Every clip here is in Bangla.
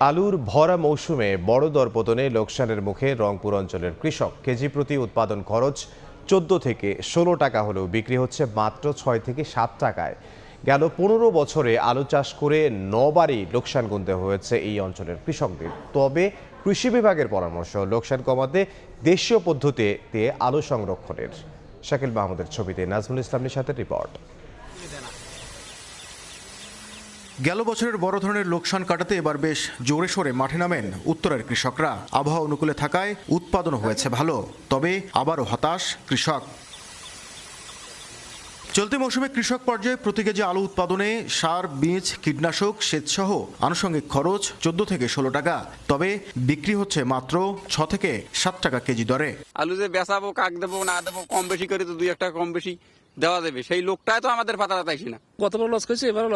আলুর ভরা মৌসুমে বড় দরপতনে লোকসানের মুখে রংপুর অঞ্চলের কৃষক। কেজি প্রতি উৎপাদন খরচ 14 থেকে 16 টাকা হলেও বিক্রি হচ্ছে মাত্র 6 থেকে 7 টাকায়। গেল 15 বছরে আলু চাষ করে 9বারই লোকসান গুনতে হয়েছে এই অঞ্চলের কৃষকদের। তবে কৃষি বিভাগের পরামর্শ লোকসান কমাতে দেশীয় পদ্ধতিতে আলু সংরক্ষণের। শাকিল মাহমুদের ছবিতে নাজমুল ইসলামের সাথে রিপোর্ট। গেল বছরের বড় ধরনের লোকসান কাটাতে এবার বেশ জোরে সোরে মাঠে নামেন উত্তরের কৃষকরা। আবহাওয়া অনুকূলে থাকায় উৎপাদন হয়েছে ভালো, তবে আবারও হতাশ কৃষক। চলতি মৌসুমে কৃষক পর্যায়ে প্রতি কেজি আলু উৎপাদনে সার, বীজ, কীটনাশক, সেচসহ আনুষঙ্গিক খরচ 14 থেকে 16 টাকা, তবে বিক্রি হচ্ছে মাত্র 6 থেকে 7 টাকা কেজি দরে। আলু যে বেচাবো, কাক দেবো না দেবো, কম বেশি করে তো 2-1 টাকা কম বেশি দেওয়া যাবে, সেই লোকটাই তো আমাদের পাতা তাইছি না। গতবার লস খাইছে, এবারও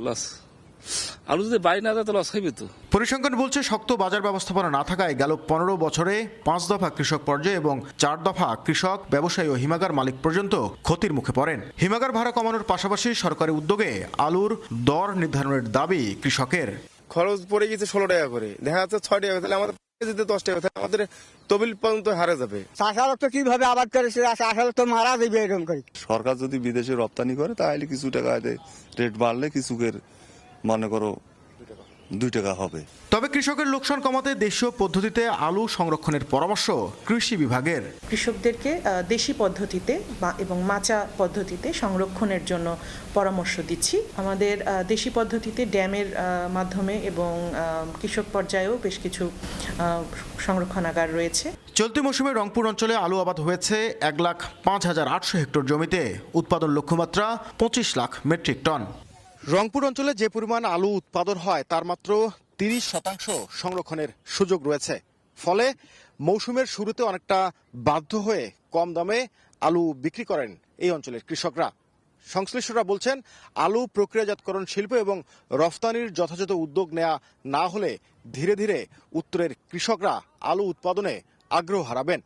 লস। আলু যদি বাড়ি না যায় তো লস খাইবে তো। পরিসংখ্যান বলছে শক্ত বাজার ব্যবস্থাপনা না থাকায় গেল 15 বছরে 5 দফা কৃষক পর্যায়ে এবং 4 দফা কৃষক, ব্যবসায়ী ও হিমাগার মালিক পর্যন্ত ক্ষতির মুখে পড়েন। হিমাগার ভাড়া কমানোর পাশাপাশি সরকারি উদ্যোগে আলুর দর নির্ধারণের দাবি কৃষকের। খরচ পড়ে গেছে 16 টাকা করে, দেখা যাচ্ছে 6 টাকা, তাহলে আমাদের 10 টাকা, আমাদের তবিল পর্যন্ত হারে যাবে। চাষার তো কিভাবে আবাদ করে চাষার তো মারা যাবে এরকম করে। সরকার যদি বিদেশে রপ্তানি করে তাহলে কিছু টাকা রেট বাড়লে কিছুকের মনে করো 2 টাকা হবে। তবে কৃষকের লোকসান কমাতে দেশীয় পদ্ধতিতে আলু সংরক্ষণের পরামর্শ কৃষি বিভাগের। কৃষকদেরকে দেশি পদ্ধতিতে এবং মাচা পদ্ধতিতে সংরক্ষণের জন্য পরামর্শ দিচ্ছি। আমাদের দেশি পদ্ধতিতে ড্যামের মাধ্যমে এবং কৃষক পর্যায়েও বেশ কিছু সংরক্ষণাগার রয়েছে। চলতি মৌসুমে রংপুর অঞ্চলে আলু আবাদ হয়েছে 1,05,800 হেক্টর জমিতে, উৎপাদন লক্ষ্যমাত্রা 25 লাখ মেট্রিক টন। রংপুর অঞ্চলে যে পরিমাণ আলু উৎপাদন হয় তার মাত্র 30% সংরক্ষণের সুযোগ রয়েছে। ফলে মৌসুমের শুরুতে অনেকটা বাধ্য হয়ে কম দামে আলু বিক্রি করেন এই অঞ্চলের কৃষকরা। সংশ্লিষ্টরা বলছেন, আলু প্রক্রিয়াজাতকরণ শিল্প এবং রফতানির যথাযথ উদ্যোগ নেওয়া না হলে ধীরে ধীরে উত্তরের কৃষকরা আলু উৎপাদনে আগ্রহ হারাবেন।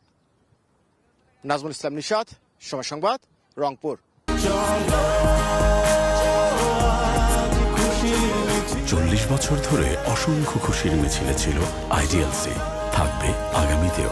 নাজমুল ইসলাম নিশাত, সময় সংবাদ, রংপুর। 40 বছর ধরে অসংখ্য খুশির মিছিলে ছিল আইডিএলসি, থাকবে আগামীতেও।